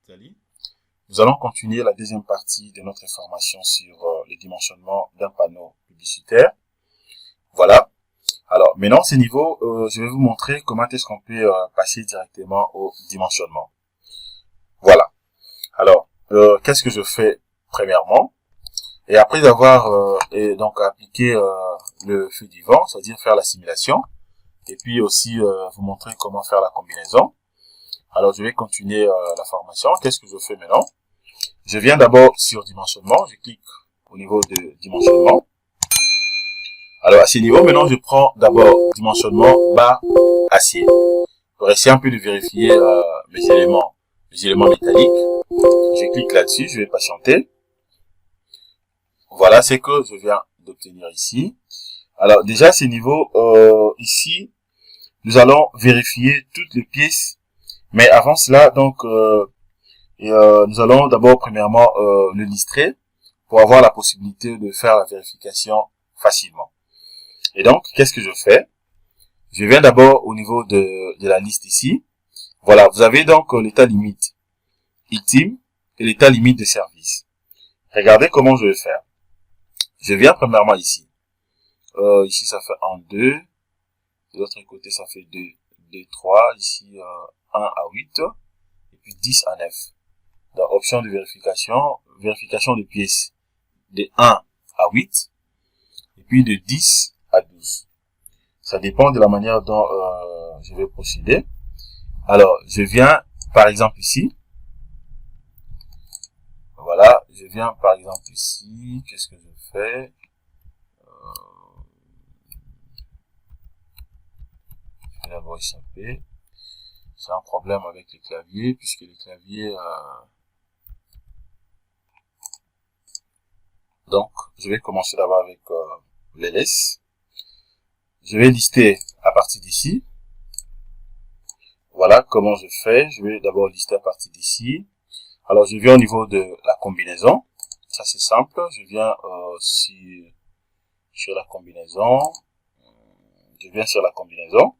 Italie. Nous allons continuer la deuxième partie de notre information sur le dimensionnement d'un panneau publicitaire. Voilà. Alors, maintenant, ce niveau, je vais vous montrer comment est-ce qu'on peut passer directement au dimensionnement. Voilà. Alors, qu'est-ce que je fais premièrement? Et après avoir donc appliqué le feu du vent, c'est-à-dire faire la simulation, et puis aussi vous montrer comment faire la combinaison. Alors, je vais continuer la formation. Qu'est-ce que je fais maintenant? Je viens d'abord sur dimensionnement. Je clique au niveau de dimensionnement. Alors, à ce niveau, maintenant, je prends d'abord dimensionnement bas acier. Pour essayer un peu de vérifier les éléments métalliques. Je clique là-dessus. Je vais patienter. Voilà ce que je viens d'obtenir ici. Alors, déjà, à ce niveau, ici, nous allons vérifier toutes les pièces. Mais avant cela, donc, nous allons d'abord, premièrement, le listrer pour avoir la possibilité de faire la vérification facilement. Et donc, qu'est-ce que je fais? Je viens d'abord au niveau de la liste ici. Voilà, vous avez donc l'état limite item et l'état limite de service. Regardez comment je vais faire. Je viens premièrement ici. Ici, ça fait 1, 2. De l'autre côté, ça fait 2, 3. Ici, 1 à 8. Et puis 10 à 9. Dans option de vérification de pièces de 1 à 8. Et puis de 10 à 12. Ça dépend de la manière dont je vais procéder. Alors, je viens, par exemple, ici. Voilà, je viens, par exemple, ici. Qu'est-ce que je fais? Je vais d'abord échapper. C'est un problème avec les claviers, puisque les claviers... Donc, je vais commencer d'abord avec les LS. Je vais lister à partir d'ici. Voilà comment je fais. Je vais d'abord lister à partir d'ici. Alors, je viens au niveau de la combinaison. Ça, c'est simple. Je viens sur la combinaison. Je viens sur la combinaison.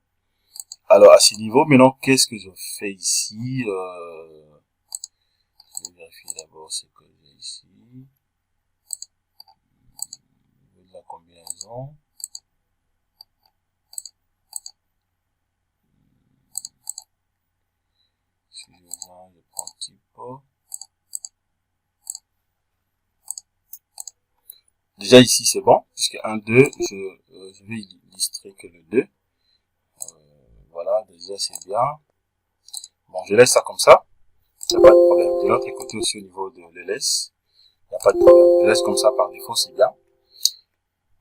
Alors, à ce niveau, maintenant, qu'est-ce que je fais ici? Je vais vérifier d'abord ce que j'ai ici. Au niveau de la combinaison. Si je viens, je prends type. Déjà ici, c'est bon, puisque 1, 2, je vais illustrer que le 2. Voilà, déjà c'est bien. Bon, je laisse ça comme ça. Il n'y a pas de problème. De l'autre côté aussi, au niveau de l'ELS, il n'y a pas de problème. Je laisse comme ça par défaut, c'est bien.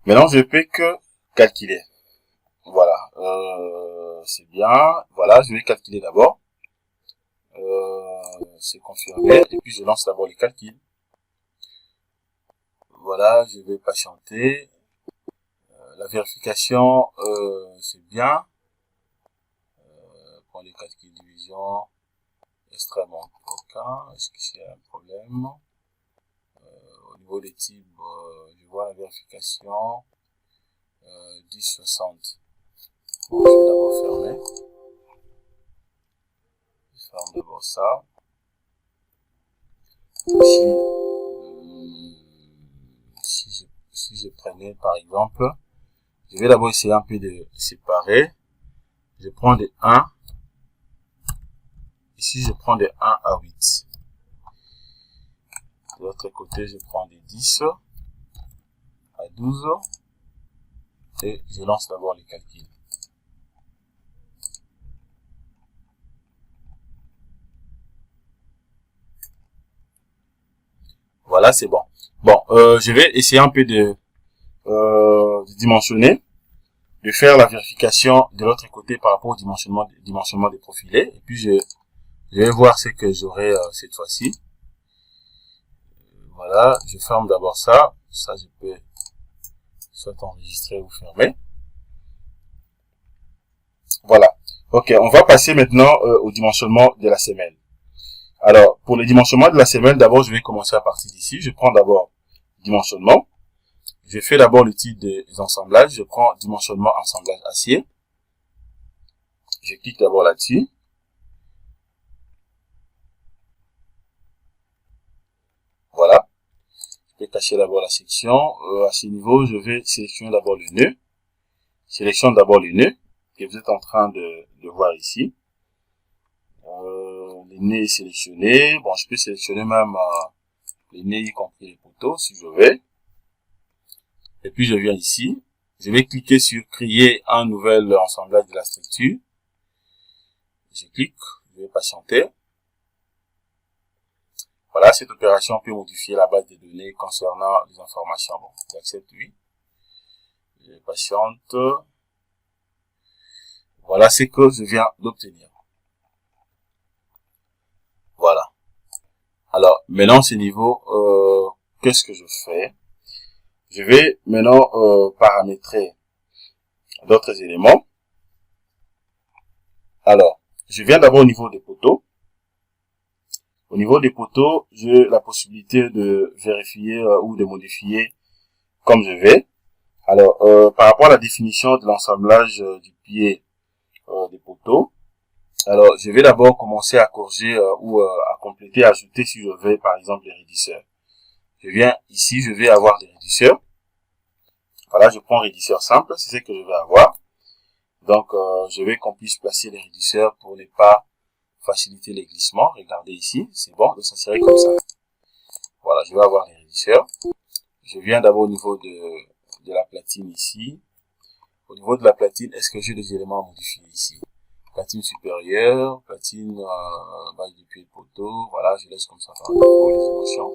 Maintenant, je ne peux que calculer. Voilà, c'est bien. Voilà, je vais calculer d'abord. C'est confirmé. Et puis, je lance d'abord les calculs. Voilà, je vais patienter. La vérification, c'est bien. Pour les calculs division, extrêmement aucun. Est-ce que c'est un problème? Au niveau des types, je vois la vérification. 1060. Bon, je vais d'abord fermer. Je ferme d'abord ça. Si je prenais par exemple, je vais d'abord essayer un peu de séparer. Je prends des 1. Ici, je prends des 1 à 8. De l'autre côté, je prends des 10 à 12. Et je lance d'abord les calculs. Voilà, c'est bon. Bon, je vais essayer un peu de dimensionner, de faire la vérification de l'autre côté par rapport au dimensionnement des profilés. Et puis, je vais voir ce que j'aurai cette fois-ci. Voilà, je ferme d'abord ça. Ça, je peux soit enregistrer ou fermer. Voilà. Ok, on va passer maintenant au dimensionnement de la semelle. Alors, pour le dimensionnement de la semelle, d'abord, je vais commencer à partir d'ici. Je prends d'abord dimensionnement. Je fais d'abord le type des assemblages. Je prends dimensionnement assemblage acier. Je clique d'abord là-dessus. peux cacher d'abord la section. À ce niveau, je vais sélectionner d'abord le nœud. Sélectionne d'abord le nœud que vous êtes en train de voir ici. Le nœud est sélectionné. Bon, je peux sélectionner même les nœuds, y compris les poteaux, si je veux. Et puis, je viens ici. Je vais cliquer sur créer un nouvel ensemblage de la structure. Je clique, je vais patienter. Voilà, cette opération peut modifier la base de données concernant les informations. Bon, j'accepte oui. Je patiente. Voilà ce que je viens d'obtenir. Voilà. Alors, maintenant, ce niveau, qu'est-ce que je fais? Je vais maintenant paramétrer d'autres éléments. Alors, je viens d'abord au niveau des poteaux. Au niveau des poteaux, j'ai la possibilité de vérifier ou de modifier comme je vais. Alors, par rapport à la définition de l'assemblage du pied des poteaux, alors je vais d'abord commencer à corriger ou à compléter, à ajouter si je veux, par exemple, les raidisseurs. Je viens ici, je vais avoir des raidisseurs. Voilà, je prends raidisseur simple, c'est ce que je vais avoir. Donc, je vais qu'on puisse placer les raidisseurs pour ne pas faciliter les glissements. Regardez ici, c'est bon, donc ça serait comme ça. Voilà, je vais avoir les raidisseurs. Je viens d'abord au niveau de la platine ici. Au niveau de la platine, est-ce que j'ai des éléments à modifier ici? Platine supérieure, platine base du pied de poteau. Voilà, je laisse comme ça par défaut les dimensions.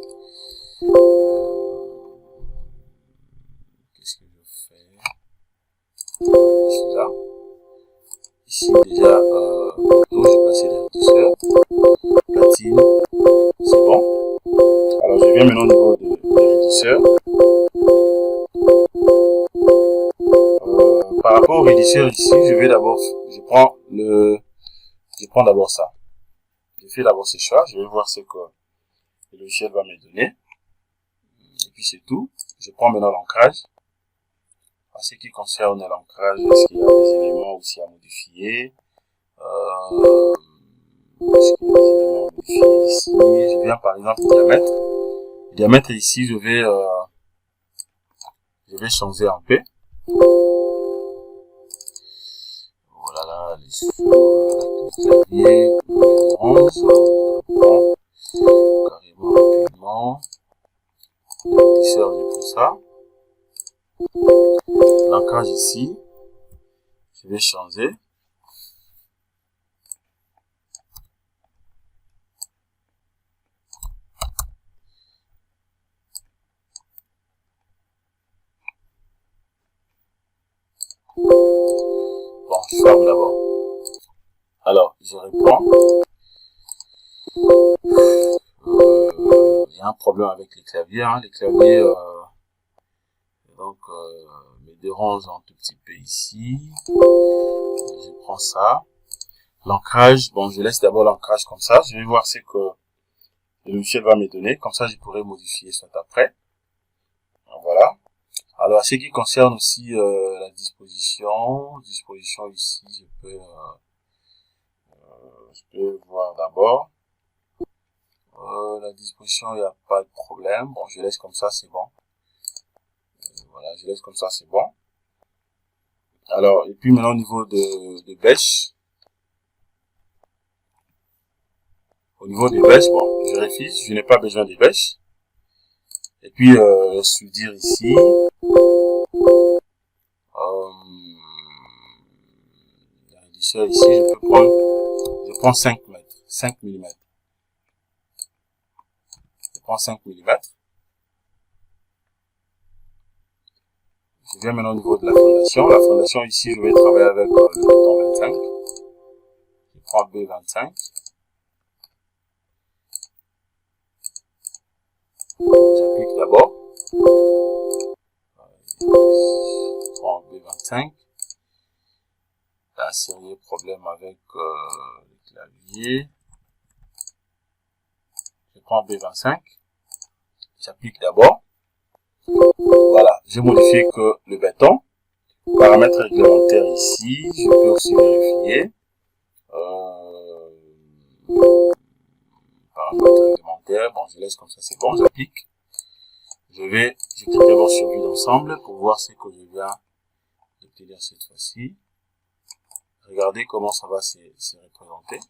Qu'est-ce que je fais? Ici, là. Ici, déjà, poteau, j'ai passé les réducteurs. Platine, c'est bon. Alors, je viens maintenant au niveau des réducteurs. Par rapport au réducteur ici, je vais d'abord, je prends d'abord ça. Je fais d'abord ce choix, je vais voir ce que le logiciel va me donner. Et puis c'est tout. Je prends maintenant l'ancrage. En ce qui concerne l'ancrage, est-ce qu'il y a des éléments aussi à modifier? Est-ce qu'il y a des éléments à modifier ici? Je viens par exemple au diamètre. Le diamètre ici, je vais changer un peu. Voilà là, les claviers, les 11, carrément rapidement. Le réducteur, j'ai pris ça. L'ancrage ici, je vais changer. Bon, je ferme d'abord. Alors, je reprends. Il y a un problème avec les claviers. Hein. Les claviers me dérangent un tout petit peu ici. Je prends ça. L'ancrage, bon, je laisse d'abord l'ancrage comme ça. Je vais voir ce que le logiciel va me donner. Comme ça, je pourrai modifier soit après. Voilà. Alors, à ce qui concerne aussi la disposition ici, je peux voir d'abord. La disposition, il n'y a pas de problème. Bon, je laisse comme ça, c'est bon. Voilà, je laisse comme ça, c'est bon. Alors, et puis maintenant au niveau de bêche. Au niveau des bêches, bon, je vérifie, je n'ai pas besoin des bêches. Et puis, dire ici. La réduction ici, je prends 5 mètres, 5 mm. Je prends 5 mm. Je viens maintenant au niveau de la fondation. La fondation ici, je vais travailler avec le bouton 25. Je prends B25. J'applique d'abord. Je prends B25. Il y a un sérieux problème avec le clavier. Je prends B25. J'applique d'abord. Voilà, j'ai modifié que le béton. Paramètres réglementaires ici, je peux aussi vérifier. Paramètres réglementaires, bon, je laisse comme ça, c'est bon, j'applique. je clique d'abord sur vue d'ensemble pour voir ce que je viens d'obtenir cette fois-ci. Regardez comment ça va se représenter.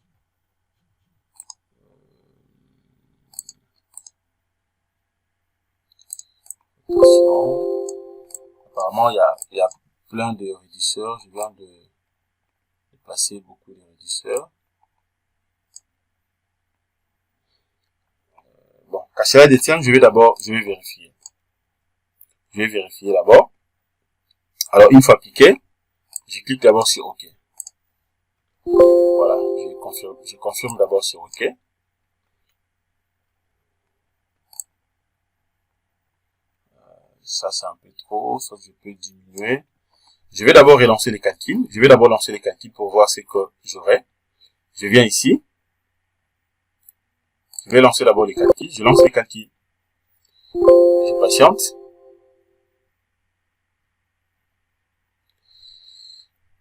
Apparemment, il y a plein de réducteurs. Je viens de placer beaucoup de réducteurs. Bon, qu'à cela détienne, je vais vérifier. Je vais vérifier d'abord. Alors, une fois appliqué, je clique d'abord sur OK. Voilà, je confirme d'abord sur OK. Ça, c'est un peu trop, ça je peux diminuer. Je vais d'abord relancer les calculs. Je vais d'abord lancer les calculs pour voir ce que j'aurai. Je viens ici. Je vais lancer d'abord les calculs. Je lance les calculs. Je patiente.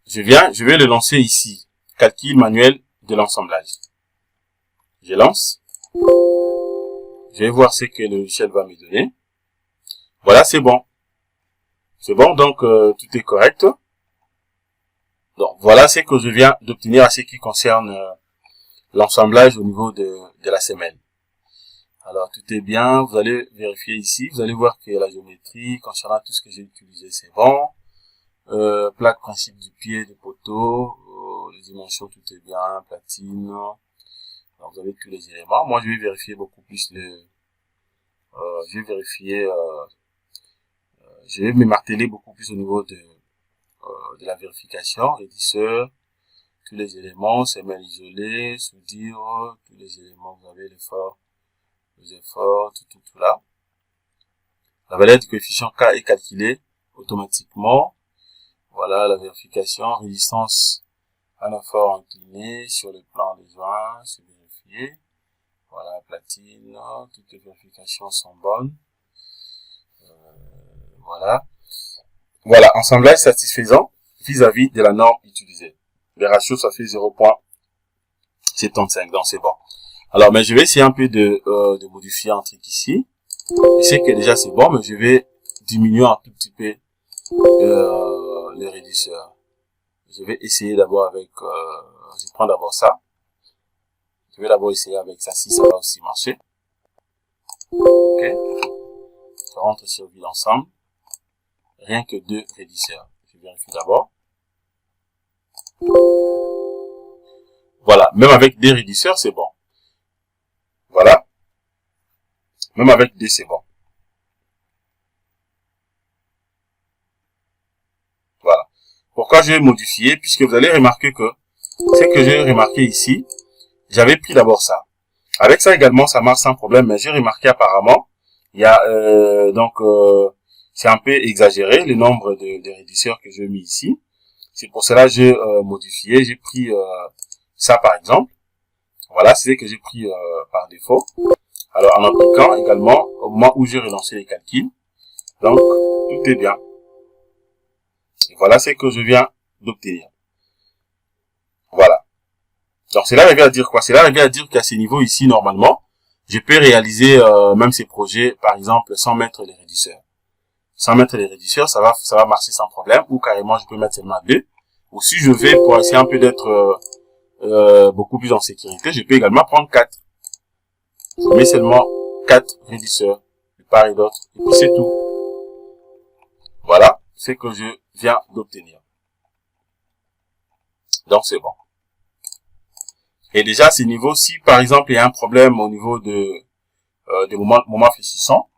Je vais le lancer ici. Calcul manuel de l'assemblage. Je lance. Je vais voir ce que le logiciel va me donner. Voilà, c'est bon. C'est bon, donc tout est correct. Donc voilà ce que je viens d'obtenir à ce qui concerne l'assemblage au niveau de la semelle. Alors tout est bien, vous allez vérifier ici, vous allez voir que la géométrie concernant tout ce que j'ai utilisé c'est bon. Plaque principe du pied de poteau, les dimensions tout est bien, platine. Alors, vous avez tous les éléments. Moi je vais vérifier beaucoup plus je vais me marteler beaucoup plus au niveau de la vérification, rédisseur, tous les éléments, semelle isolée, soudure, tous les éléments, vous avez les efforts, tout là. La valeur du coefficient K est calculée automatiquement. Voilà la vérification, résistance à un effort incliné sur le plan des joints, c'est vérifié. Voilà, platine, toutes les vérifications sont bonnes. Voilà. Voilà, assemblage satisfaisant vis-à-vis de la norme utilisée. Les ratios, ça fait 0.75, donc c'est bon. Alors, mais je vais essayer un peu de modifier un truc ici. Je sais que déjà c'est bon, mais je vais diminuer un tout petit peu les réducteurs. Je vais essayer d'abord avec, je prends d'abord ça. Je vais d'abord essayer avec ça, si ça va aussi marcher. Ok. Je rentre sur vue d'ensemble. Rien que 2 réducteurs. Je vérifie d'abord. Voilà. Même avec 2 réducteurs, c'est bon. Voilà. Même avec 2, c'est bon. Voilà. Pourquoi je vais modifier? Puisque vous allez remarquer que ce que j'ai remarqué ici, j'avais pris d'abord ça. Avec ça également, ça marche sans problème, mais j'ai remarqué apparemment, il y a c'est un peu exagéré le nombre de réducteurs que j'ai mis ici. C'est pour cela que j'ai modifié. J'ai pris ça par exemple. Voilà, c'est ce que j'ai pris par défaut. Alors en appliquant également au moment où j'ai relancé les calculs. Donc tout est bien. Et voilà ce que je viens d'obtenir. Voilà. Donc cela revient à dire quoi? Cela revient à dire qu'à ce niveau ici, normalement, je peux réaliser même ces projets, par exemple, sans mettre les réducteurs. Sans mettre les réducteurs, ça va marcher sans problème, ou carrément je peux mettre seulement 2. Ou si je vais pour essayer un peu d'être beaucoup plus en sécurité, je peux également prendre 4. Je mets seulement 4 réducteurs de part et d'autre, et puis c'est tout. Voilà ce que je viens d'obtenir. Donc c'est bon. Et déjà à ce niveau, si par exemple il y a un problème au niveau des moments fléchissants,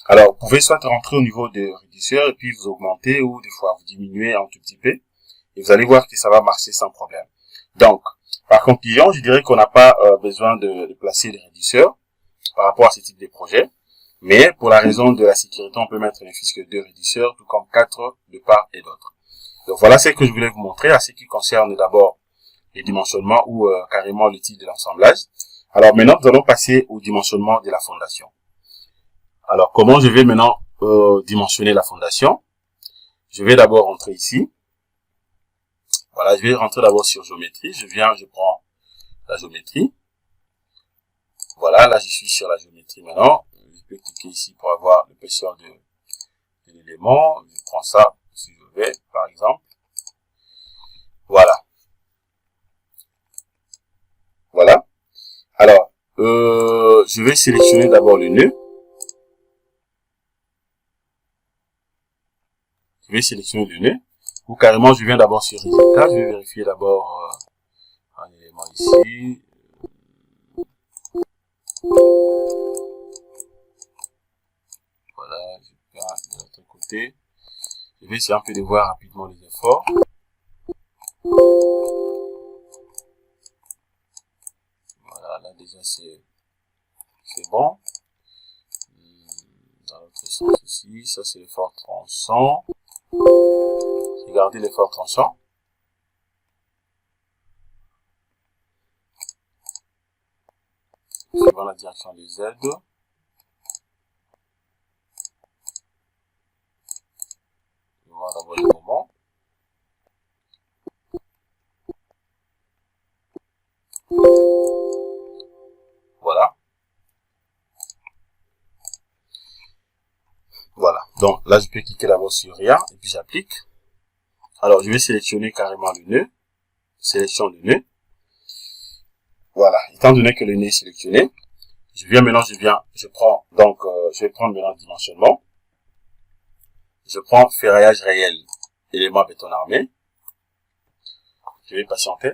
alors vous pouvez soit rentrer au niveau des réducteurs et puis vous augmentez ou des fois vous diminuez un tout petit peu et vous allez voir que ça va marcher sans problème. Donc par conclusion, je dirais qu'on n'a pas besoin de placer les réducteurs par rapport à ce type de projet, mais pour la raison de la sécurité, on peut mettre ne fût que 2 réducteurs tout comme 4 de part et d'autre. Donc voilà ce que je voulais vous montrer à ce qui concerne d'abord les dimensionnements ou carrément le type de l'assemblage. Alors maintenant, nous allons passer au dimensionnement de la fondation. Alors comment je vais maintenant dimensionner la fondation? Je vais d'abord rentrer ici. Voilà, je vais rentrer d'abord sur géométrie. Je prends la géométrie. Voilà, là je suis sur la géométrie maintenant. Je peux cliquer ici pour avoir l'épaisseur de l'élément. Je prends ça, si je vais, par exemple. Voilà. Voilà. Alors, je vais sélectionner d'abord le nœud. Je vais sélectionner le nœud. Ou carrément, je viens d'abord sur résultat. Je vais vérifier d'abord un élément ici. Voilà, je vais de l'autre côté. Je vais essayer un peu de voir rapidement les efforts. Voilà, là déjà c'est bon. Dans l'autre sens aussi, ça c'est l'effort tranchant. Regardez l'effort tranchant. Suivant la direction de Z. Je vais voir d'abord le moment. Voilà. Voilà. Donc là, je peux cliquer d'abord sur rien et puis j'applique. Alors, je vais sélectionner carrément le nœud. Sélection du nœud. Voilà. Étant donné que le nœud est sélectionné, je prends donc, je vais prendre maintenant le dimensionnement. Je prends ferraillage réel, élément béton armé. Je vais patienter.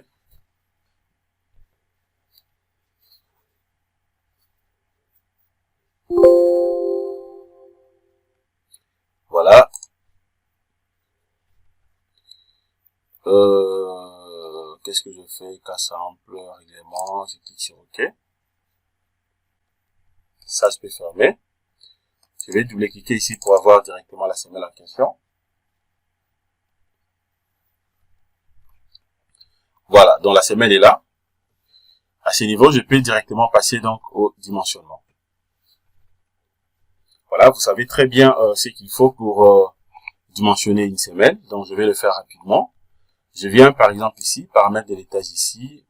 Voilà. Qu'est-ce que je fais? Cas simple, règlement, je clique sur OK. Ça, je peux fermer. Je vais double-cliquer ici pour avoir directement la semelle en question. Voilà, donc la semelle est là. À ce niveau, je peux directement passer donc au dimensionnement. Voilà, vous savez très bien ce qu'il faut pour dimensionner une semelle. Donc, je vais le faire rapidement. Je viens par exemple ici, paramètres de l'étage ici,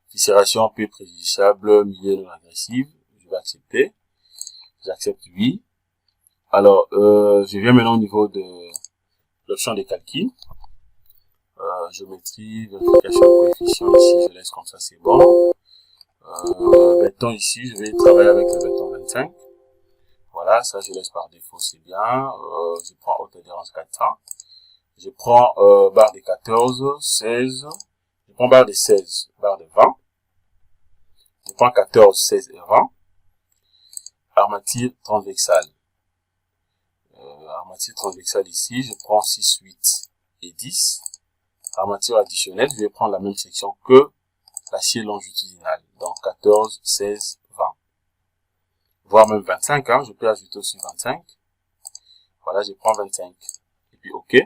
fissuration peu préjudiciable, milieu non agressif. Je vais accepter. J'accepte oui. Alors, je viens maintenant au niveau de l'option des calculs. Géométrie, vérification de coefficient ici, je laisse comme ça, c'est bon. Béton ici, je vais travailler avec le béton 25. Voilà, ça je laisse par défaut, c'est bien. Je prends haute adhérence 400. Je prends barre de 14, 16. Je prends barre de 16, barre de 20. Je prends 14, 16 et 20. Armature transversale. Armature transversale ici, je prends 6, 8 et 10. Armature additionnelle, je vais prendre la même section que l'acier longitudinal. Donc 14, 16, 20. Voire même 25, hein, je peux ajouter aussi 25. Voilà, je prends 25. Et puis OK.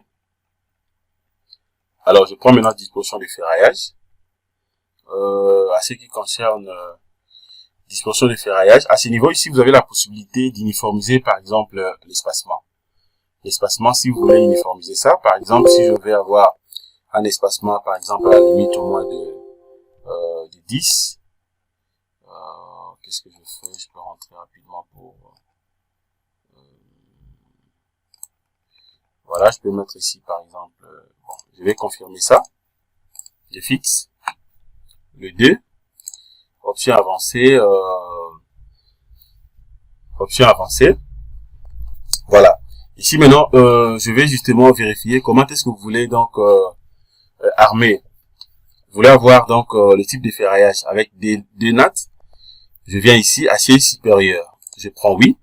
Alors, je prends maintenant disposition de ferraillage. À ce qui concerne disposition de ferraillage, à ce niveau ici, vous avez la possibilité d'uniformiser par exemple l'espacement. L'espacement, si vous voulez uniformiser ça, par exemple, si je vais avoir un espacement, par exemple, à la limite au moins de 10, qu'est-ce que je fais? Je peux rentrer rapidement pour... voilà, je peux mettre ici, par exemple... bon, je vais confirmer ça. Je fixe. Le 2. Option avancée. Option avancée. Voilà. Ici, maintenant, je vais justement vérifier comment est-ce que vous voulez donc armer. Vous voulez avoir donc le type de ferraillage avec des nattes. Je viens ici, acier supérieur. Je prends oui.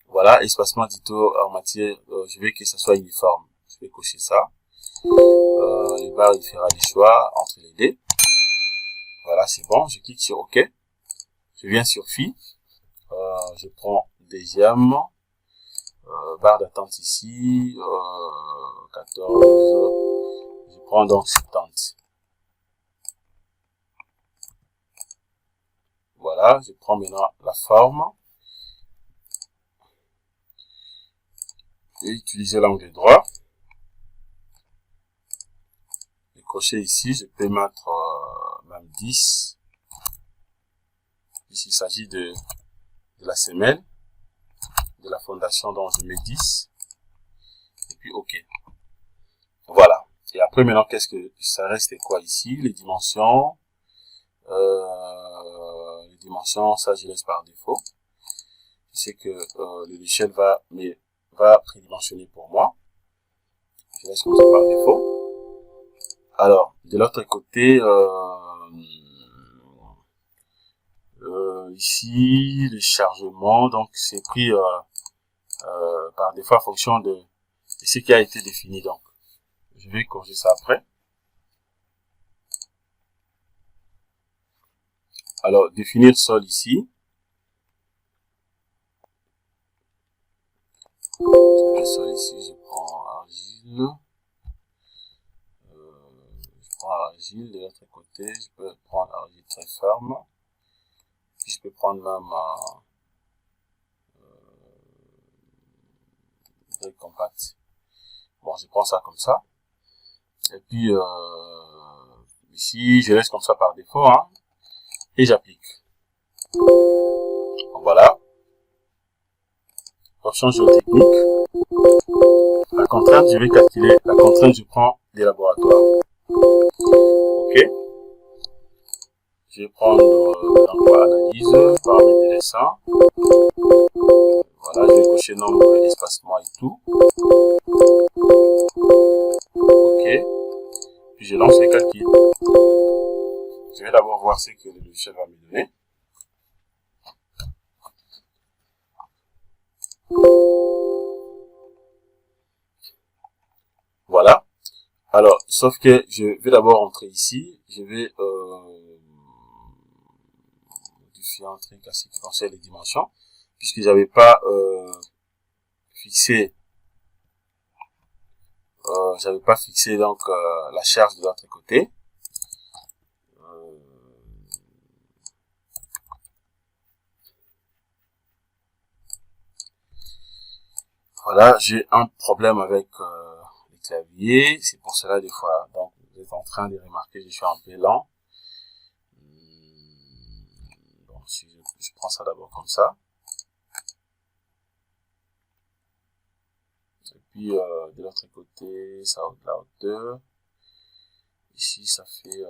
Voilà, espacement dito en matière, je veux que ça soit uniforme. Je vais cocher ça. Les barres, il fera des choix entre les deux. Voilà, c'est bon. Je clique sur OK. Je viens sur Fi. Je prends deuxième. Barre d'attente ici. 14. Je prends donc 70. Voilà, je prends maintenant la forme. Et utiliser l'angle droit. Les crochets ici, je peux mettre même 10. puisqu'il s'agit de la semelle, de la fondation, donc je mets 10, et puis OK. Voilà. Et après, maintenant, qu'est-ce que ça reste quoi ici? Les dimensions, ça je laisse par défaut. Je sais que le logiciel va prédimensionner pour moi. Je laisse comme ça par défaut. Alors, de l'autre côté, ici, le chargement, donc c'est pris par défaut en fonction de ce qui a été défini. Donc, je vais corriger ça après. Alors, définir sol ici. Le sol ici, je prends argile. Je prends argile. De l'autre côté, je peux prendre argile très ferme. Puis je peux prendre même brique compact. Bon, je prends ça comme ça. Et puis ici, je laisse comme ça par défaut, hein, et j'applique. Voilà. Option géotechnique. La contrainte, je vais calculer. La contrainte, je prends des laboratoires. OK. Je vais prendre analyse, paramètres de dessin. Voilà, je vais cocher nombre, espacement et tout. OK. Puis je lance les calculs. Je vais d'abord voir ce que le logiciel va me donner. Voilà. Alors, sauf que je vais d'abord entrer ici. Je vais modifier un truc à ce qui concerne les dimensions, puisque j'avais pas fixé donc la charge de l'autre côté. Voilà, j'ai un problème avec les claviers, c'est pour cela des fois, donc vous êtes en train de remarquer, je suis un peu lent. Bon, si je prends ça d'abord comme ça. Et puis de l'autre côté, ça a de la hauteur. Ici, ça fait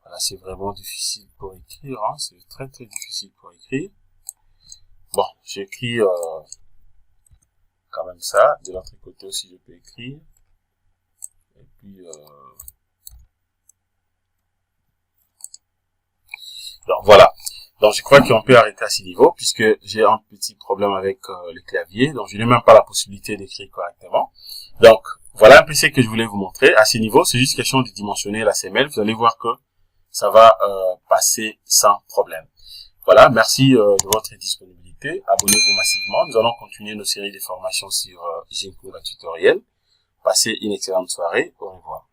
voilà, c'est vraiment difficile pour écrire, hein. C'est très difficile pour écrire. Bon, j'écris quand même ça. De l'autre côté aussi, je peux écrire. Et puis donc voilà. Donc je crois qu'on peut arrêter à ce niveau puisque j'ai un petit problème avec le clavier. Donc je n'ai même pas la possibilité d'écrire correctement. Donc voilà un peu ce que je voulais vous montrer. À ce niveau, c'est juste question de dimensionner la semelle. Vous allez voir que ça va passer sans problème. Voilà, merci de votre disponibilité. Abonnez-vous massivement. Nous allons continuer nos séries de formations sur Ginkgo Tutoriel. Passez une excellente soirée. Au revoir.